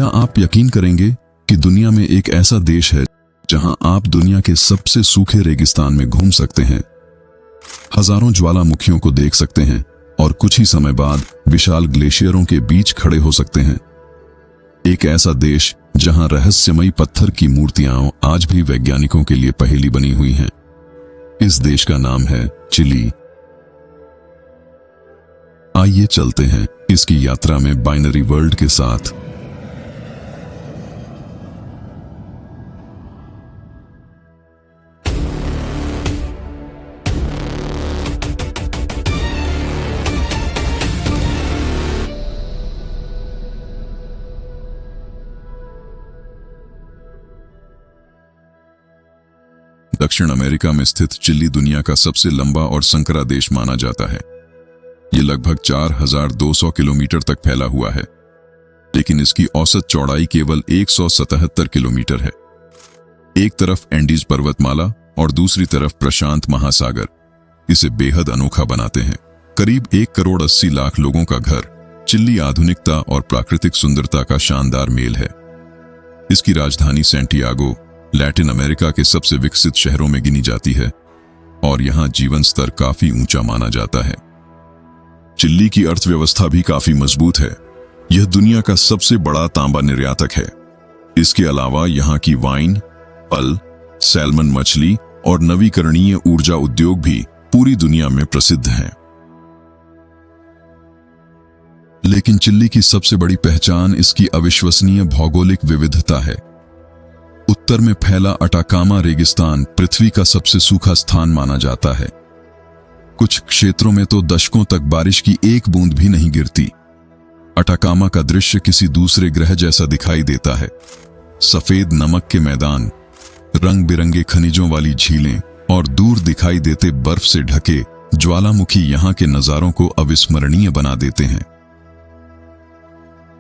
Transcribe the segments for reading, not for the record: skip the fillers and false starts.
क्या आप यकीन करेंगे कि दुनिया में एक ऐसा देश है जहां आप दुनिया के सबसे सूखे रेगिस्तान में घूम सकते हैं, हजारों ज्वालामुखियों को देख सकते हैं और कुछ ही समय बाद विशाल ग्लेशियरों के बीच खड़े हो सकते हैं। एक ऐसा देश जहां रहस्यमयी पत्थर की मूर्तियां आज भी वैज्ञानिकों के लिए पहेली बनी हुई हैं। इस देश का नाम है चिली। आइए चलते हैं इसकी यात्रा में बाइनरी वर्ल्ड के साथ। दक्षिण अमेरिका में स्थित चिली दुनिया का सबसे लंबा और संकरा देश माना जाता है। यह लगभग 4200 किलोमीटर तक फैला हुआ है, लेकिन इसकी औसत चौड़ाई केवल 177 किलोमीटर है। एक तरफ एंडीज पर्वतमाला और दूसरी तरफ प्रशांत महासागर इसे बेहद अनोखा बनाते हैं। करीब 1,80,00,000 लोगों का घर, चिली आधुनिकता और प्राकृतिक सुंदरता का शानदार मेल है। इसकी राजधानी सैंटियागो लैटिन अमेरिका के सबसे विकसित शहरों में गिनी जाती है और यहां जीवन स्तर काफी ऊंचा माना जाता है। चिली की अर्थव्यवस्था भी काफी मजबूत है। यह दुनिया का सबसे बड़ा तांबा निर्यातक है। इसके अलावा यहां की वाइन, फल, सैल्मन मछली और नवीकरणीय ऊर्जा उद्योग भी पूरी दुनिया में प्रसिद्ध हैं। लेकिन चिली की सबसे बड़ी पहचान इसकी अविश्वसनीय भौगोलिक विविधता है। उत्तर में फैला अटाकामा रेगिस्तान पृथ्वी का सबसे सूखा स्थान माना जाता है। कुछ क्षेत्रों में तो दशकों तक बारिश की एक बूंद भी नहीं गिरती। अटाकामा का दृश्य किसी दूसरे ग्रह जैसा दिखाई देता है। सफेद नमक के मैदान, रंग बिरंगे खनिजों वाली झीलें और दूर दिखाई देते बर्फ से ढके ज्वालामुखी यहां के नजारों को अविस्मरणीय बना देते हैं।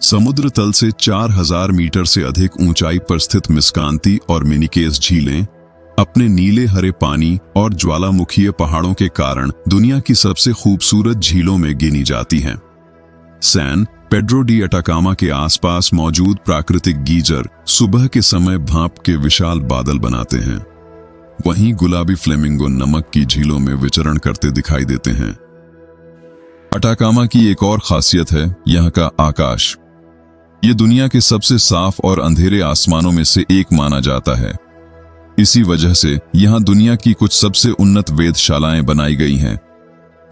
समुद्र तल से 4000 मीटर से अधिक ऊंचाई पर स्थित मिस्कांती और मिनिकेस झीलें अपने नीले हरे पानी और ज्वालामुखीय पहाड़ों के कारण दुनिया की सबसे खूबसूरत झीलों में गिनी जाती हैं। सैन पेड्रो डी अटाकामा के आसपास मौजूद प्राकृतिक गीजर सुबह के समय भाप के विशाल बादल बनाते हैं। वहीं गुलाबी फ्लेमिंगो नमक की झीलों में विचरण करते दिखाई देते हैं। अटाकामा की एक और खासियत है यहाँ का आकाश। ये दुनिया के सबसे साफ और अंधेरे आसमानों में से एक माना जाता है। इसी वजह से यहाँ दुनिया की कुछ सबसे उन्नत वेधशालाएं बनाई गई हैं।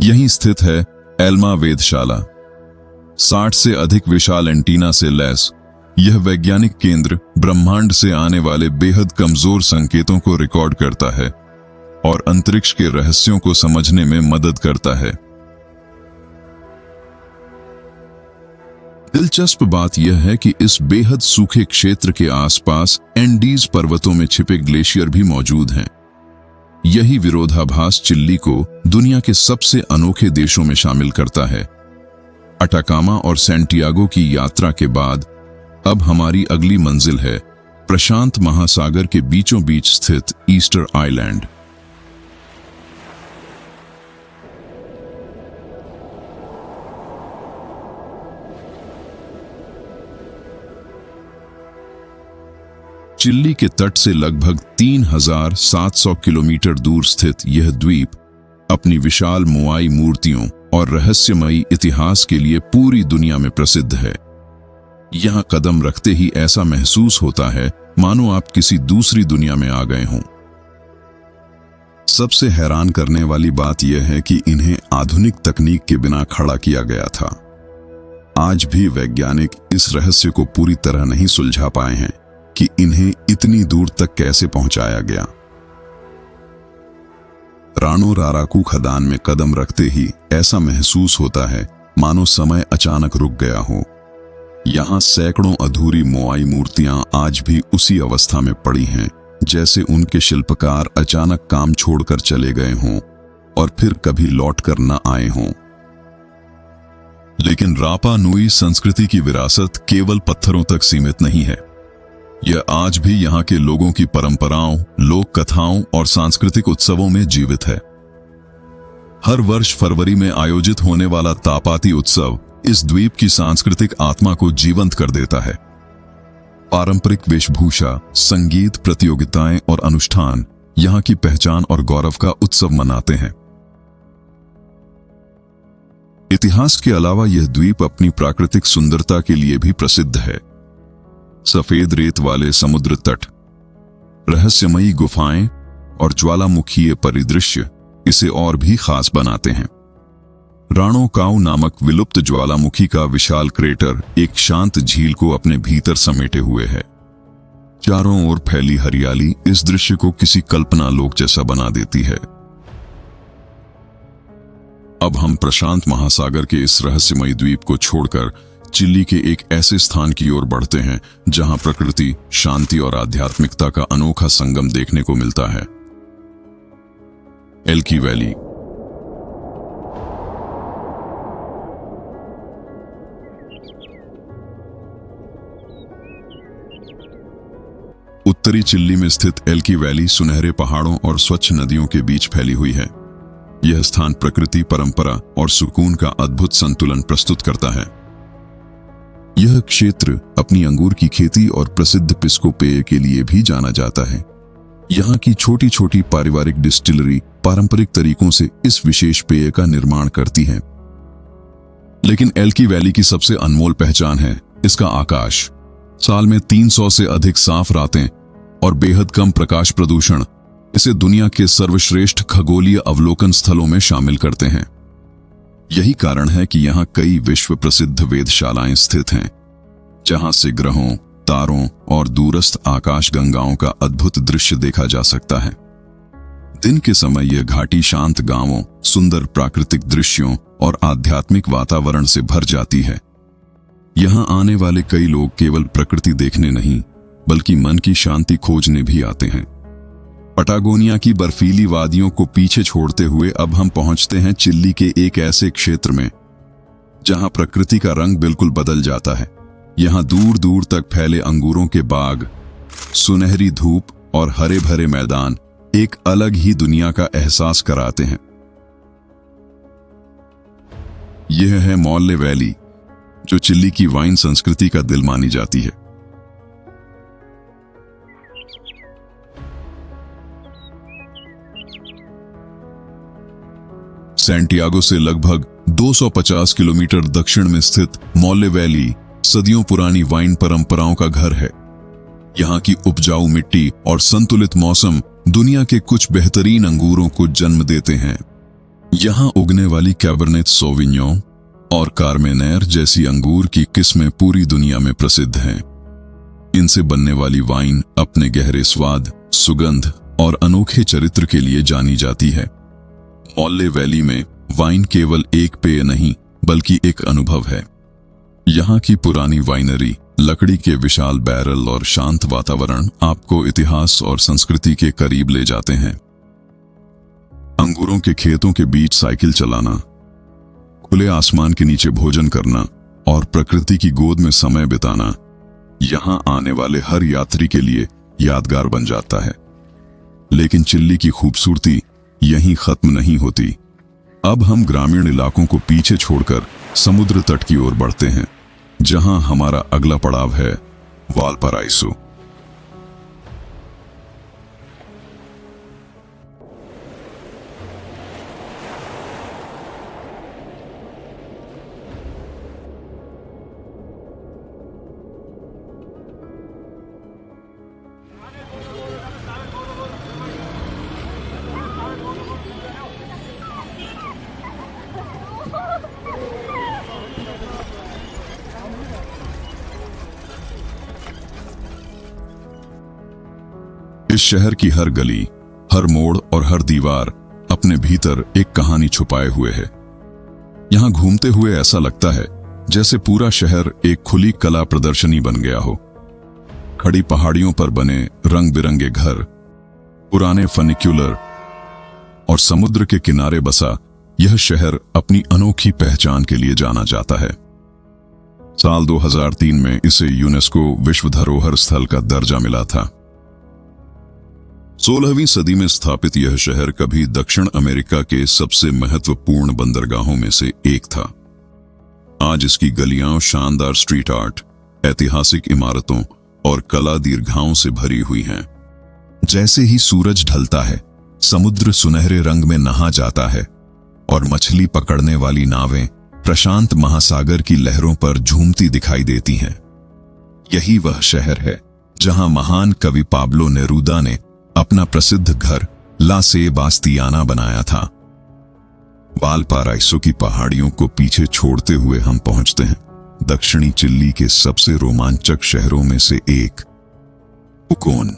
यहीं स्थित है एल्मा वेधशाला। 60 से अधिक विशाल एंटीना से लैस यह वैज्ञानिक केंद्र ब्रह्मांड से आने वाले बेहद कमजोर संकेतों को रिकॉर्ड करता है और अंतरिक्ष के रहस्यों को समझने में मदद करता है। दिलचस्प बात यह है कि इस बेहद सूखे क्षेत्र के आसपास एंडीज पर्वतों में छिपे ग्लेशियर भी मौजूद हैं। यही विरोधाभास चिली को दुनिया के सबसे अनोखे देशों में शामिल करता है। अटाकामा और सैंटियागो की यात्रा के बाद अब हमारी अगली मंजिल है प्रशांत महासागर के बीचों बीच स्थित ईस्टर आइलैंड। चिली के तट से लगभग 3700 किलोमीटर दूर स्थित यह द्वीप अपनी विशाल मोआई मूर्तियों और रहस्यमयी इतिहास के लिए पूरी दुनिया में प्रसिद्ध है। यहां कदम रखते ही ऐसा महसूस होता है मानो आप किसी दूसरी दुनिया में आ गए हों। सबसे हैरान करने वाली बात यह है कि इन्हें आधुनिक तकनीक के बिना खड़ा किया गया था। आज भी वैज्ञानिक इस रहस्य को पूरी तरह नहीं सुलझा पाए हैं कि इन्हें इतनी दूर तक कैसे पहुंचाया गया। रानो राराकू खदान में कदम रखते ही ऐसा महसूस होता है मानो समय अचानक रुक गया हो। यहां सैकड़ों अधूरी मोआई मूर्तियां आज भी उसी अवस्था में पड़ी हैं जैसे उनके शिल्पकार अचानक काम छोड़कर चले गए हों और फिर कभी लौटकर न आए हों। लेकिन रापा नुई संस्कृति की विरासत केवल पत्थरों तक सीमित नहीं है। यह आज भी यहाँ के लोगों की परंपराओं, लोक कथाओं और सांस्कृतिक उत्सवों में जीवित है। हर वर्ष फरवरी में आयोजित होने वाला तापाती उत्सव इस द्वीप की सांस्कृतिक आत्मा को जीवंत कर देता है। पारंपरिक वेशभूषा, संगीत प्रतियोगिताएं और अनुष्ठान यहाँ की पहचान और गौरव का उत्सव मनाते हैं। इतिहास के अलावा यह द्वीप अपनी प्राकृतिक सुंदरता के लिए भी प्रसिद्ध है। सफेद रेत वाले समुद्र तट, रहस्यमयी गुफाएं और ज्वालामुखीय परिदृश्य इसे और भी खास बनाते हैं। राणो काऊ नामक विलुप्त ज्वालामुखी का विशाल क्रेटर एक शांत झील को अपने भीतर समेटे हुए है। चारों ओर फैली हरियाली इस दृश्य को किसी कल्पना लोक जैसा बना देती है। अब हम प्रशांत महासागर के इस रहस्यमयी द्वीप को छोड़कर चिली के एक ऐसे स्थान की ओर बढ़ते हैं जहां प्रकृति, शांति और आध्यात्मिकता का अनोखा संगम देखने को मिलता है। एल्की वैली। उत्तरी चिली में स्थित एल्की वैली सुनहरे पहाड़ों और स्वच्छ नदियों के बीच फैली हुई है। यह स्थान प्रकृति, परंपरा और सुकून का अद्भुत संतुलन प्रस्तुत करता है। यह क्षेत्र अपनी अंगूर की खेती और प्रसिद्ध पिस्को पेय के लिए भी जाना जाता है। यहाँ की छोटी छोटी पारिवारिक डिस्टिलरी पारंपरिक तरीकों से इस विशेष पेय का निर्माण करती है। लेकिन एल्की वैली की सबसे अनमोल पहचान है इसका आकाश। साल में 300 से अधिक साफ रातें और बेहद कम प्रकाश प्रदूषण इसे दुनिया के सर्वश्रेष्ठ खगोलीय अवलोकन स्थलों में शामिल करते हैं। यही कारण है कि यहाँ कई विश्व प्रसिद्ध वेधशालाएं स्थित हैं, जहां से ग्रहों, तारों और दूरस्थ आकाश गंगाओं का अद्भुत दृश्य देखा जा सकता है। दिन के समय यह घाटी शांत गांवों, सुंदर प्राकृतिक दृश्यों और आध्यात्मिक वातावरण से भर जाती है। यहाँ आने वाले कई लोग केवल प्रकृति देखने नहीं, बल्कि मन की शांति खोजने भी आते हैं। पटागोनिया की बर्फीली वादियों को पीछे छोड़ते हुए अब हम पहुंचते हैं चिली के एक ऐसे क्षेत्र में जहां प्रकृति का रंग बिल्कुल बदल जाता है। यहां दूर दूर तक फैले अंगूरों के बाग, सुनहरी धूप और हरे भरे मैदान एक अलग ही दुनिया का एहसास कराते हैं। यह है मॉल्ले वैली, जो चिली की वाइन संस्कृति का दिल मानी जाती है। सैंटियागो से लगभग 250 किलोमीटर दक्षिण में स्थित मॉल्ले वैली सदियों पुरानी वाइन परंपराओं का घर है। यहाँ की उपजाऊ मिट्टी और संतुलित मौसम दुनिया के कुछ बेहतरीन अंगूरों को जन्म देते हैं। यहाँ उगने वाली कैबरनेट सोविग्नों और कार्मेनेर जैसी अंगूर की किस्में पूरी दुनिया में प्रसिद्ध हैं। इनसे बनने वाली वाइन अपने गहरे स्वाद, सुगंध और अनोखे चरित्र के लिए जानी जाती है। मॉल्ले वैली में वाइन केवल एक पेय नहीं, बल्कि एक अनुभव है। यहाँ की पुरानी वाइनरी, लकड़ी के विशाल बैरल और शांत वातावरण आपको इतिहास और संस्कृति के करीब ले जाते हैं। अंगूरों के खेतों के बीच साइकिल चलाना, खुले आसमान के नीचे भोजन करना और प्रकृति की गोद में समय बिताना यहाँ आने वाले हर यात्री के लिए यादगार बन जाता है। लेकिन चिली की खूबसूरती यहीं खत्म नहीं होती। अब हम ग्रामीण इलाकों को पीछे छोड़कर समुद्र तट की ओर बढ़ते हैं, जहां हमारा अगला पड़ाव है वालपराइसो। इस शहर की हर गली, हर मोड़ और हर दीवार अपने भीतर एक कहानी छुपाए हुए है। यहां घूमते हुए ऐसा लगता है जैसे पूरा शहर एक खुली कला प्रदर्शनी बन गया हो। खड़ी पहाड़ियों पर बने रंग बिरंगे घर, पुराने फनिक्यूलर और समुद्र के किनारे बसा यह शहर अपनी अनोखी पहचान के लिए जाना जाता है। साल 2003 में इसे यूनेस्को विश्व धरोहर स्थल का दर्जा मिला था। 16वीं सदी में स्थापित यह शहर कभी दक्षिण अमेरिका के सबसे महत्वपूर्ण बंदरगाहों में से एक था। आज इसकी गलियां शानदार स्ट्रीट आर्ट, ऐतिहासिक इमारतों और कला दीर्घाओं से भरी हुई हैं। जैसे ही सूरज ढलता है, समुद्र सुनहरे रंग में नहा जाता है और मछली पकड़ने वाली नावें प्रशांत महासागर की लहरों पर झूमती दिखाई देती हैं। यही वह शहर है जहां महान कवि पाब्लो नेरूदा ने अपना प्रसिद्ध घर ला सेबास्तियाना बनाया था। वालपाराइसो की पहाड़ियों को पीछे छोड़ते हुए हम पहुंचते हैं दक्षिणी चिली के सबसे रोमांचक शहरों में से एक, पुकोन।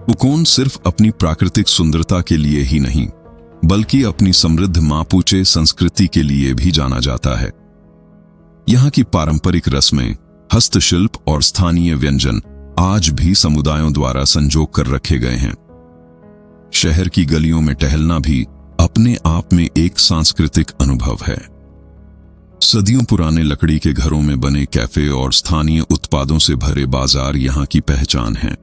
पुकोन सिर्फ अपनी प्राकृतिक सुंदरता के लिए ही नहीं, बल्कि अपनी समृद्ध मापुचे संस्कृति के लिए भी जाना जाता है। यहाँ की पारंपरिक रस्में, हस्तशिल्प और स्थानीय व्यंजन आज भी समुदायों द्वारा संजो कर रखे गए हैं। शहर की गलियों में टहलना भी अपने आप में एक सांस्कृतिक अनुभव है। सदियों पुराने लकड़ी के घरों में बने कैफे और स्थानीय उत्पादों से भरे बाजार यहाँ की पहचान हैं।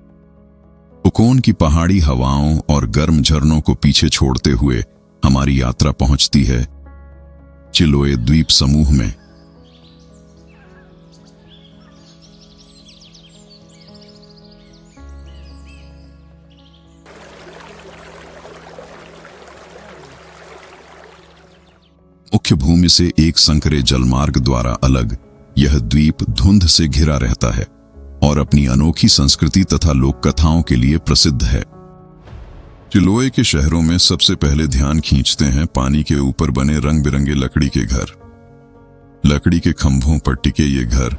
पुकोन की पहाड़ी हवाओं और गर्म झरनों को पीछे छोड़ते हुए हमारी यात्रा पहुंचती है चिलोए द्वीप समूह में। मुख्य भूमि से एक संकरे जलमार्ग द्वारा अलग यह द्वीप धुंध से घिरा रहता है और अपनी अनोखी संस्कृति तथा लोक कथाओं के लिए प्रसिद्ध है। चिलोए के शहरों में सबसे पहले ध्यान खींचते हैं पानी के ऊपर बने रंग बिरंगे लकड़ी के घर। लकड़ी के खंभों पर टिके ये घर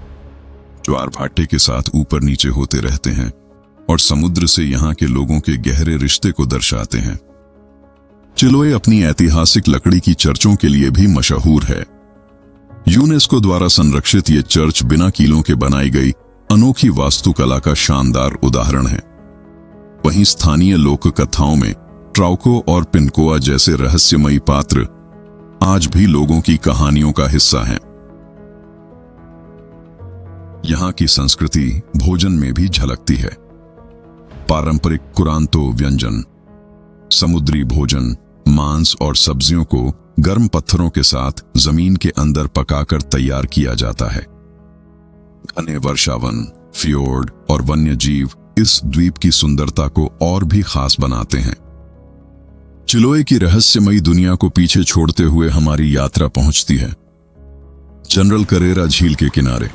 ज्वार भाटे के साथ ऊपर नीचे होते रहते हैं और समुद्र से यहाँ के लोगों के गहरे रिश्ते को दर्शाते हैं। चिलोए अपनी ऐतिहासिक लकड़ी की चर्चों के लिए भी मशहूर है। यूनेस्को द्वारा संरक्षित ये चर्च बिना कीलों के बनाई गई अनोखी वास्तुकला का शानदार उदाहरण है। वहीं स्थानीय लोक कथाओं में ट्राउको और पिनकोआ जैसे रहस्यमयी पात्र आज भी लोगों की कहानियों का हिस्सा हैं। यहाँ की संस्कृति भोजन में भी झलकती है। पारंपरिक कुरांतो व्यंजन, समुद्री भोजन, मांस और सब्जियों को गर्म पत्थरों के साथ जमीन के अंदर पकाकर तैयार किया जाता है। घने वर्षावन, फ्योर्ड और वन्य जीव इस द्वीप की सुंदरता को और भी खास बनाते हैं। चिलोए की रहस्यमयी दुनिया को पीछे छोड़ते हुए हमारी यात्रा पहुंचती है जनरल करेरा झील के किनारे।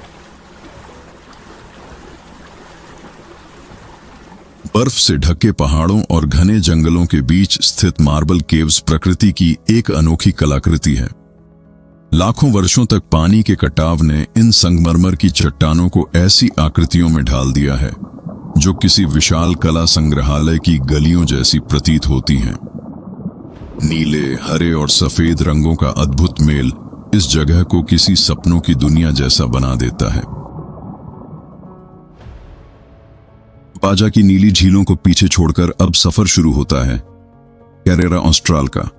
बर्फ से ढके पहाड़ों और घने जंगलों के बीच स्थित मार्बल केव्स प्रकृति की एक अनोखी कलाकृति है। लाखों वर्षों तक पानी के कटाव ने इन संगमरमर की चट्टानों को ऐसी आकृतियों में ढाल दिया है जो किसी विशाल कला संग्रहालय की गलियों जैसी प्रतीत होती हैं। नीले, हरे और सफेद रंगों का अद्भुत मेल इस जगह को किसी सपनों की दुनिया जैसा बना देता है। पाजा की नीली झीलों को पीछे छोड़कर अब सफर शुरू होता है कैरेरा ऑस्ट्राल का।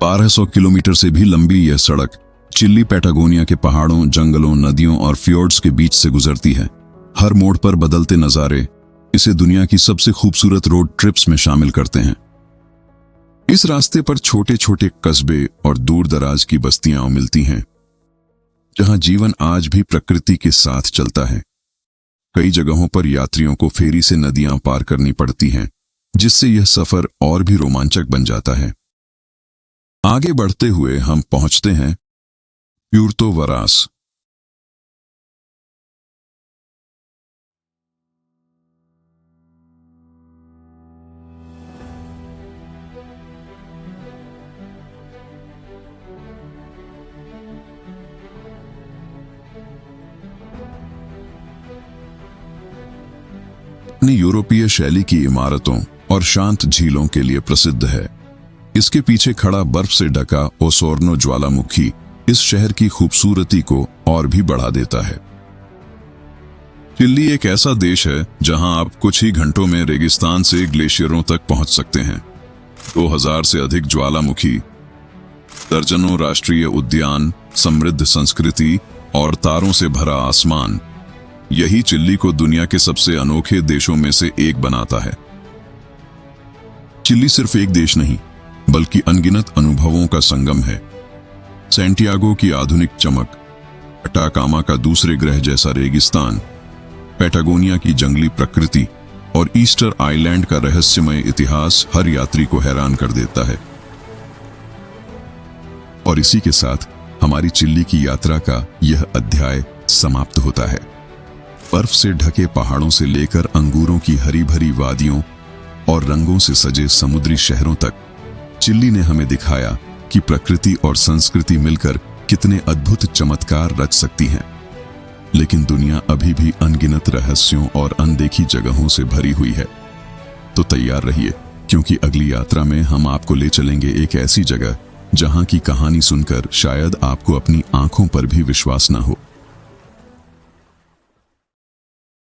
बारह 1200 किलोमीटर से भी लंबी यह सड़क चिली पैटागोनिया के पहाड़ों, जंगलों, नदियों और फ्योर्ड्स के बीच से गुजरती है। हर मोड़ पर बदलते नजारे इसे दुनिया की सबसे खूबसूरत रोड ट्रिप्स में शामिल करते हैं। इस रास्ते पर छोटे छोटे कस्बे और दूर दराज की बस्तियां मिलती हैं जहां जीवन आज भी प्रकृति के साथ चलता है। कई जगहों पर यात्रियों को फेरी से नदियां पार करनी पड़ती हैं, जिससे यह सफर और भी रोमांचक बन जाता है। आगे बढ़ते हुए हम पहुंचते हैं प्यूर्तो वरास। अपनी यूरोपीय शैली की इमारतों और शांत झीलों के लिए प्रसिद्ध है। इसके पीछे खड़ा बर्फ से ढका ओसोर्नो ज्वालामुखी इस शहर की खूबसूरती को और भी बढ़ा देता है। चिली एक ऐसा देश है जहां आप कुछ ही घंटों में रेगिस्तान से ग्लेशियरों तक पहुंच सकते हैं। 2000 से अधिक ज्वालामुखी, दर्जनों राष्ट्रीय उद्यान, समृद्ध संस्कृति और तारों से भरा आसमान, यही चिली को दुनिया के सबसे अनोखे देशों में से एक बनाता है। चिली सिर्फ एक देश नहीं, बल्कि अनगिनत अनुभवों का संगम है। सैंटियागो की आधुनिक चमक, अटाकामा का दूसरे ग्रह जैसा रेगिस्तान, पैटागोनिया की जंगली प्रकृति और ईस्टर आइलैंड का रहस्यमय इतिहास हर यात्री को हैरान कर देता है। और इसी के साथ हमारी चिली की यात्रा का यह अध्याय समाप्त होता है। बर्फ से ढके पहाड़ों से लेकर अंगूरों की हरी भरी वादियों और रंगों से सजे समुद्री शहरों तक, चिली ने हमें दिखाया कि प्रकृति और संस्कृति मिलकर कितने अद्भुत चमत्कार रच सकती हैं। लेकिन दुनिया अभी भी अनगिनत रहस्यों और अनदेखी जगहों से भरी हुई है। तो तैयार रहिए, क्योंकि अगली यात्रा में हम आपको ले चलेंगे एक ऐसी जगह जहां की कहानी सुनकर शायद आपको अपनी आंखों पर भी विश्वास न हो।